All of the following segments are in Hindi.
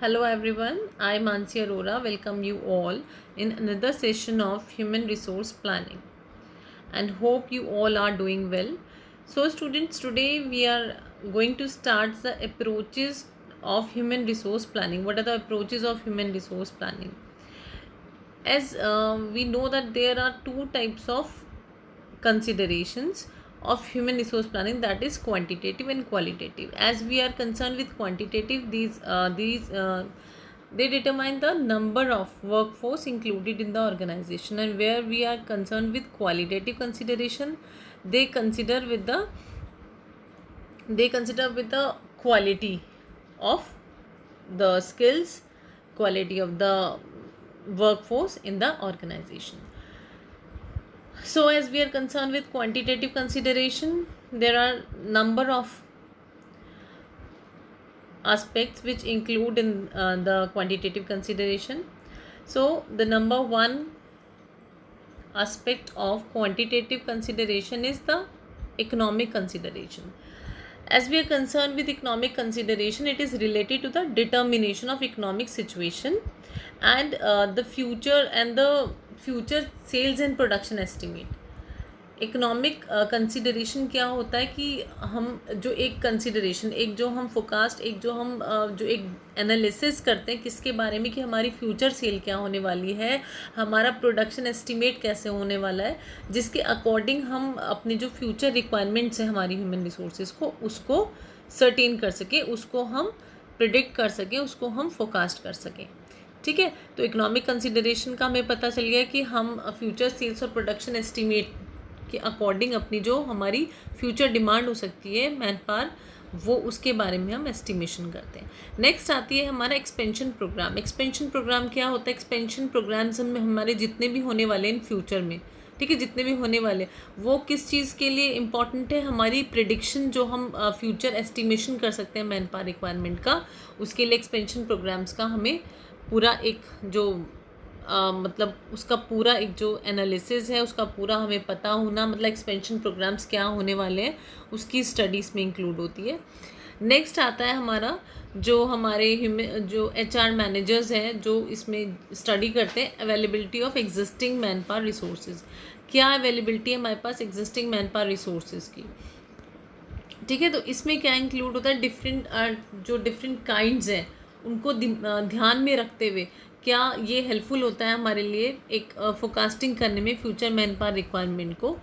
Hello everyone, I Mansi Arora welcome you all in another session of Human Resource Planning and hope you all are doing well. So students, today we are going to start the approaches of human resource planning. What are the approaches of human resource planning? As we know that there are two types of considerations of human resource planning, that is quantitative and qualitative. As we are concerned with quantitative, these they determine the number of workforce included in the organization, and where we are concerned with qualitative consideration, they consider with the quality of the skills, quality of the workforce in the organization. So as we are concerned with quantitative consideration, there are number of aspects which include in the quantitative consideration. So the number one aspect of quantitative consideration is the economic consideration. As we are concerned with economic consideration, it is related to the determination of economic situation and the future sales and production estimate. Economic consideration क्या होता है कि हम जो एक कंसिडरेशन, एक जो हम फोकास्ट, एक जो हम जो एक एनालिसिस करते हैं किसके बारे में कि हमारी फ्यूचर सेल क्या होने वाली है, हमारा प्रोडक्शन एस्टिमेट कैसे होने वाला है, जिसके अकॉर्डिंग हम अपनी जो फ्यूचर रिक्वायरमेंट्स है हमारी ह्यूमन रिसोर्सेज को, उसको सर्टेन कर सकें, उसको हम प्रिडिक्ट कर सकें, उसको हम फोकास्ट कर सकें. ठीक है, तो इकोनॉमिक कंसिडरेशन का हमें पता चल गया कि हम फ्यूचर सेल्स और प्रोडक्शन एस्टिमेट के अकॉर्डिंग अपनी जो हमारी फ्यूचर डिमांड हो सकती है मैन पावर, वो उसके बारे में हम एस्टिमेशन करते हैं. नेक्स्ट आती है हमारा एक्सपेंशन प्रोग्राम. एक्सपेंशन प्रोग्राम क्या होता है? एक्सपेंशन प्रोग्राम्स में हमारे जितने भी होने वाले इन फ्यूचर में, ठीक है, जितने भी होने वाले वो किस चीज़ के लिए इम्पॉर्टेंट है? हमारी प्रिडिक्शन जो हम फ्यूचर एस्टिमेशन कर सकते हैं मैन पावर रिक्वायरमेंट का, उसके लिए एक्सपेंशन प्रोग्राम्स का हमें पूरा एक जो मतलब उसका पूरा एक जो एनालिसिस है उसका पूरा हमें पता होना, मतलब एक्सपेंशन प्रोग्राम्स क्या होने वाले हैं उसकी स्टडीज़ में इंक्लूड होती है. नेक्स्ट आता है हमारा जो हमारे जो HR मैनेजर्स हैं जो इसमें स्टडी करते हैं availability of existing man power resources. क्या अवेलेबिलिटी है हमारे पास एग्जिस्टिंग मैन पावर रिसोर्सेज की? ठीक है, तो इसमें क्या इंक्लूड होता है? डिफरेंट काइंड्स हैं उनको ध्यान में रखते हुए क्या ये हेल्पफुल होता है हमारे लिए एक फोकास्टिंग करने में फ्यूचर मैन पावर रिक्वायरमेंट को.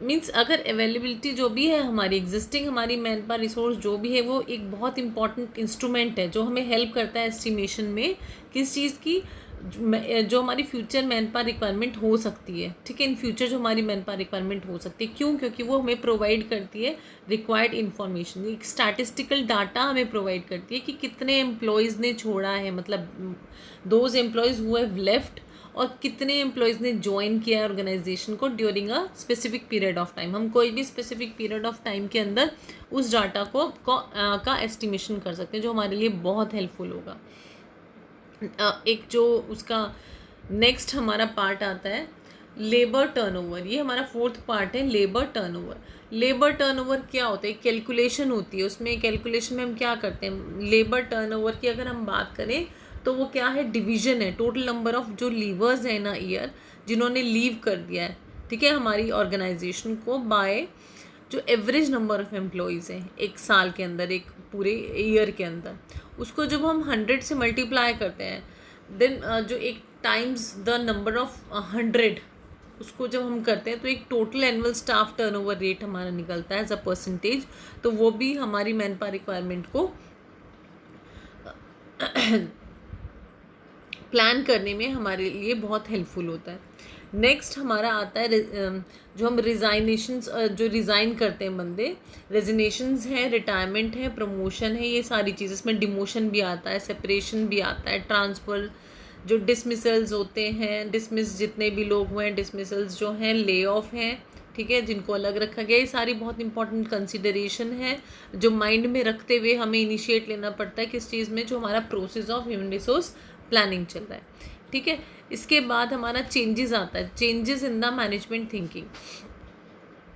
मीन्स अगर अवेलेबिलिटी जो भी है हमारी एग्जिस्टिंग हमारी मैन पावर रिसोर्स जो भी है वो एक बहुत इंपॉर्टेंट इंस्ट्रूमेंट है जो हमें हेल्प करता है एस्टिमेशन में किस चीज़ की, जो हमारी फ्यूचर मैन पावर रिक्वायरमेंट हो सकती है. ठीक है, इन फ्यूचर जो हमारी मैन पावर रिक्वायरमेंट हो सकती है. क्यों? क्योंकि वो हमें प्रोवाइड करती है रिक्वायर्ड इन्फॉर्मेशन, एक स्टैटिस्टिकल डाटा हमें प्रोवाइड करती है कि कितने एम्प्लॉयज़ ने छोड़ा है, मतलब those employees who have left, और कितने एम्प्लॉयज़ ने ज्वाइन किया है ऑर्गेनाइजेशन को during a specific period of time. हम कोई भी स्पेसिफिक पीरियड ऑफ टाइम के अंदर उस डाटा का एस्टिमेशन कर सकते हैं जो हमारे लिए बहुत हेल्पफुल होगा. एक जो उसका नेक्स्ट हमारा पार्ट आता है लेबर टर्नओवर. ये हमारा फोर्थ पार्ट है लेबर टर्नओवर. लेबर टर्नओवर क्या होता है? कैलकुलेशन होती है उसमें. कैलकुलेशन में हम क्या करते हैं? लेबर टर्नओवर की अगर हम बात करें तो वो क्या है? डिवीजन है टोटल नंबर ऑफ जो लीवर्स हैं ना ईयर, जिन्होंने लीव कर दिया है, ठीक है, हमारी ऑर्गेनाइजेशन को, बाय जो एवरेज नंबर ऑफ एम्प्लॉयज़ हैं एक साल के अंदर, एक पूरे ईयर के अंदर, उसको जब हम 100 से मल्टीप्लाई करते हैं देन जो एक टाइम्स द नंबर ऑफ 100, उसको जब हम करते हैं तो एक total annual staff turnover rate हमारा निकलता है एज अ परसेंटेज. तो वो भी हमारी मैन पावर रिक्वायरमेंट को प्लान करने में हमारे लिए बहुत हेल्पफुल होता है. नेक्स्ट हमारा आता है जो हम रिज़ाइनेशंस, जो रिज़ाइन करते हैं बंदे, रेजिग्नेशंस है, रिटायरमेंट है, प्रमोशन है, ये सारी चीज़. इसमें डिमोशन भी आता है, सेपरेशन भी आता है, ट्रांसफ़र, जो डिसमिसल्स होते हैं, डिसमिस जितने भी लोग हुए हैं, डिसमिसल्स जो हैं, ले ऑफ हैं, ठीक है, जिनको अलग रखा गया. ये सारी बहुत इंपॉर्टेंट कंसिडरेशन है जो माइंड में रखते हुए हमें इनिशिएट लेना पड़ता है किस चीज़ में, जो हमारा process of human resource planning चल रहा है. ठीक है, इसके बाद हमारा चेंजेस आता है, changes in the management thinking.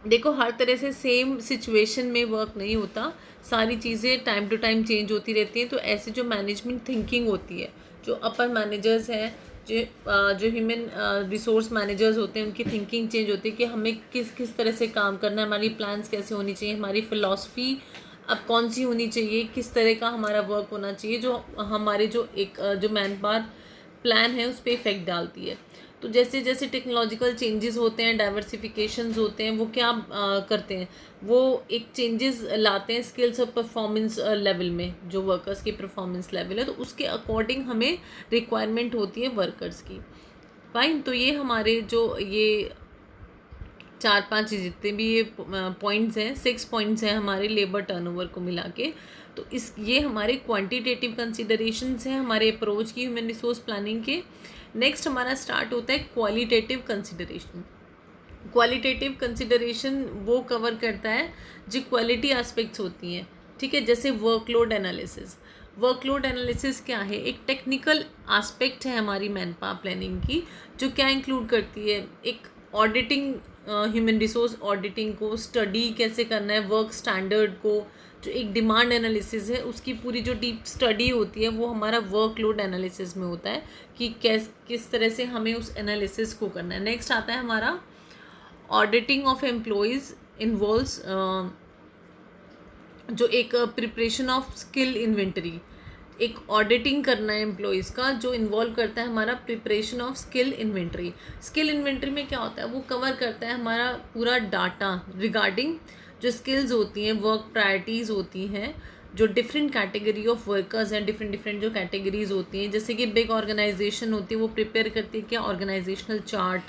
देखो हर तरह से सेम सिचुएशन में वर्क नहीं होता, सारी चीज़ें टाइम टू टाइम चेंज होती रहती हैं। तो ऐसे जो मैनेजमेंट थिंकिंग होती है, जो अपर मैनेजर्स हैं, जो ह्यूमन रिसोर्स मैनेजर्स होते हैं, उनकी थिंकिंग चेंज होती है कि हमें किस किस तरह से काम करना है, हमारी प्लान्स कैसे होनी चाहिए, हमारी फ़िलॉसफी अब कौन सी होनी चाहिए, किस तरह का हमारा वर्क होना चाहिए, जो हमारे जो एक जो मैन पावर प्लान है उस पर इफ़ेक्ट डालती है। तो जैसे जैसे टेक्नोलॉजिकल चेंजेस होते हैं, डाइवर्सिफिकेशंस होते हैं, वो क्या करते हैं, वो एक चेंजेस लाते हैं स्किल्स और परफॉर्मेंस लेवल में, जो वर्कर्स की परफॉर्मेंस लेवल है, तो उसके अकॉर्डिंग हमें रिक्वायरमेंट होती है वर्कर्स की। फाइन, तो ये हमारे जो ये 4-5 जितने भी ये पॉइंट्स हैं, 6 पॉइंट्स हैं हमारे लेबर टर्नओवर को मिला के। तो इस ये हमारे क्वांटिटेटिव कंसिडरेशंस हैं हमारे अप्रोच की ह्यूमन रिसोर्स प्लानिंग के। नेक्स्ट हमारा स्टार्ट होता है क्वालिटेटिव कंसिडरेशन। क्वालिटेटिव कंसिडरेशन वो कवर करता है जो क्वालिटी एस्पेक्ट्स होती हैं, ठीक है। जैसे वर्कलोड एनालिसिस। वर्कलोड एनालिसिस क्या है, एक टेक्निकल एस्पेक्ट है हमारी मैन पावर प्लानिंग की, जो क्या इंक्लूड करती है, एक ऑडिटिंग, ह्यूमन रिसोर्स ऑडिटिंग को स्टडी कैसे करना है, वर्क स्टैंडर्ड को, जो एक डिमांड एनालिसिस है उसकी पूरी जो डीप स्टडी होती है वो हमारा वर्कलोड एनालिसिस में होता है कि किस तरह से हमें उस एनालिसिस को करना है। नेक्स्ट आता है हमारा ऑडिटिंग ऑफ एम्प्लॉयज़ इन्वॉल्व्स, जो एक प्रिपरेशन ऑफ स्किल इन्वेंटरी, एक ऑडिटिंग करना है एम्प्लॉयज़ का, जो इन्वॉल्व करता है हमारा preparation of skill inventory. Skill inventory में क्या होता है, वो कवर करता है हमारा पूरा डाटा रिगार्डिंग जो स्किल्स होती हैं, वर्क प्रायोरिटीज़ होती हैं, जो डिफरेंट कैटेगरी ऑफ वर्कर्स हैं, डिफरेंट डिफरेंट जो कैटेगरीज होती हैं। जैसे कि बिग ऑर्गेनाइजेशन होती है, वो प्रिपेयर करती है क्या, ऑर्गेनाइजेशनल चार्ट,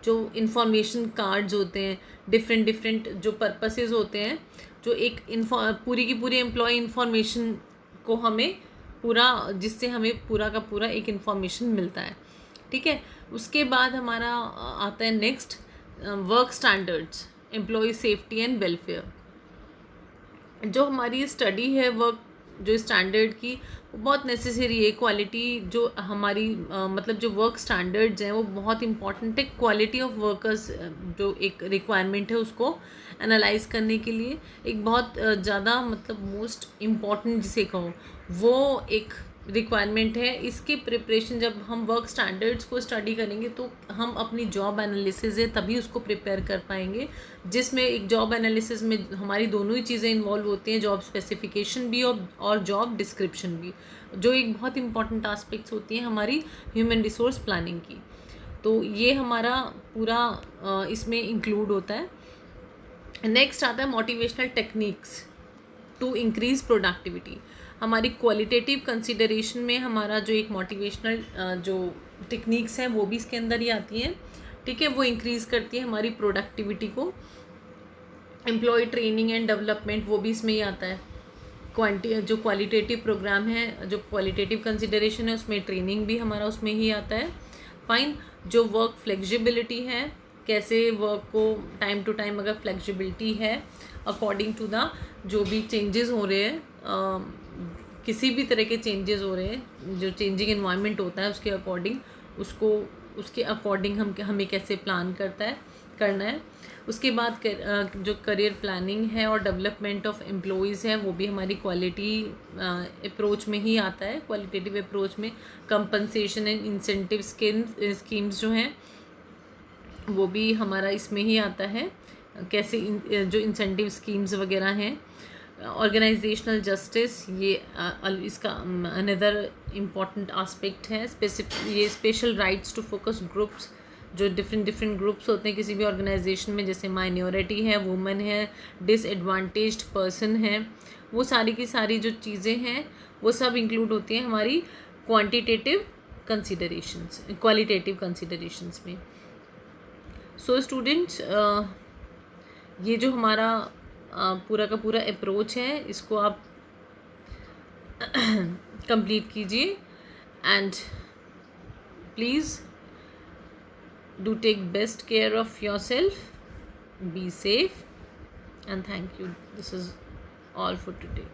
जो इंफॉर्मेशन कार्ड्स होते हैं, डिफरेंट डिफरेंट जो पर्पसेस होते हैं, जो एक पूरी की पूरी एम्प्लॉय इंफॉर्मेशन को हमें पूरा, जिससे हमें पूरा का पूरा एक इन्फॉर्मेशन मिलता है, ठीक है। उसके बाद हमारा आता है next work standards, employ safety and welfare. जो हमारी स्टडी है वर्क जो स्टैंडर्ड की, वो बहुत नेसेसरी है। क्वालिटी जो हमारी मतलब जो वर्क स्टैंडर्ड्स हैं वो बहुत इंपॉर्टेंट है। क्वालिटी ऑफ वर्कर्स जो एक रिक्वायरमेंट है उसको एनालाइज करने के लिए एक बहुत ज़्यादा मतलब मोस्ट इम्पॉर्टेंट जिसे कहो वो एक रिक्वायरमेंट है। इसकी प्रिपरेशन जब हम वर्क स्टैंडर्ड्स को स्टडी करेंगे तो हम अपनी जॉब एनालिसिस है तभी उसको प्रिपेयर कर पाएंगे, जिसमें एक जॉब एनालिसिस में हमारी दोनों ही चीज़ें इन्वॉल्व होती हैं, जॉब स्पेसिफिकेशन भी और जॉब डिस्क्रिप्शन भी, जो एक बहुत इंपॉर्टेंट एस्पेक्ट्स होती हैं हमारी ह्यूमन रिसोर्स प्लानिंग की। तो ये हमारा पूरा इसमें इंक्लूड होता है। नेक्स्ट आता है motivational techniques to increase productivity. हमारी क्वालिटेटिव कंसिडरेशन में हमारा जो एक मोटिवेशनल जो टेक्निक्स हैं वो भी इसके अंदर ही आती हैं, ठीक है। वो इंक्रीज़ करती है हमारी प्रोडक्टिविटी को। एम्प्लॉय ट्रेनिंग एंड डेवलपमेंट वो भी इसमें ही आता है। जो क्वालिटेटिव प्रोग्राम है, जो क्वालिटेटिव कंसिडरेशन है उसमें ट्रेनिंग भी हमारा उसमें ही आता है। फाइन, जो वर्क फ्लेक्सिबिलिटी है, कैसे वर्क को टाइम टू टाइम अगर फ्लेक्सिबिलिटी है अकॉर्डिंग टू द जो भी चेंजेस हो रहे हैं, किसी भी तरह के चेंजेस हो रहे हैं, जो चेंजिंग एनवायरनमेंट होता है उसके अकॉर्डिंग उसके अकॉर्डिंग हमें कैसे प्लान करना है। उसके बाद जो करियर प्लानिंग है और डेवलपमेंट ऑफ एम्प्लॉयज़ है वो भी हमारी क्वालिटी अप्रोच में ही आता है। क्वालिटेटिव अप्रोच में कंपनसेशन एंड इंसेंटिव स्कीम्स जो हैं वो भी हमारा इसमें ही आता है। कैसे जो इंसेंटिव स्कीम्स वगैरह हैं, ऑर्गेनाइजेशनल जस्टिस, ये इसका अनदर इम्पॉर्टेंट आस्पेक्ट है। ये special rights to focus groups, जो डिफरेंट ग्रुप्स होते हैं किसी भी ऑर्गेनाइजेशन में, जैसे माइनॉरिटी है, वुमेन है, डिसएडवांटेज्ड पर्सन है, वो सारी की सारी जो चीज़ें हैं वो सब इंक्लूड होती हैं हमारी क्वालिटेटिव कंसिडरेशंस में। सो स्टूडेंट्स, ये जो हमारा पूरा का पूरा अप्रोच है इसको आप कंप्लीट कीजिए and please do take best care of yourself, be safe, and thank you. This is all for today.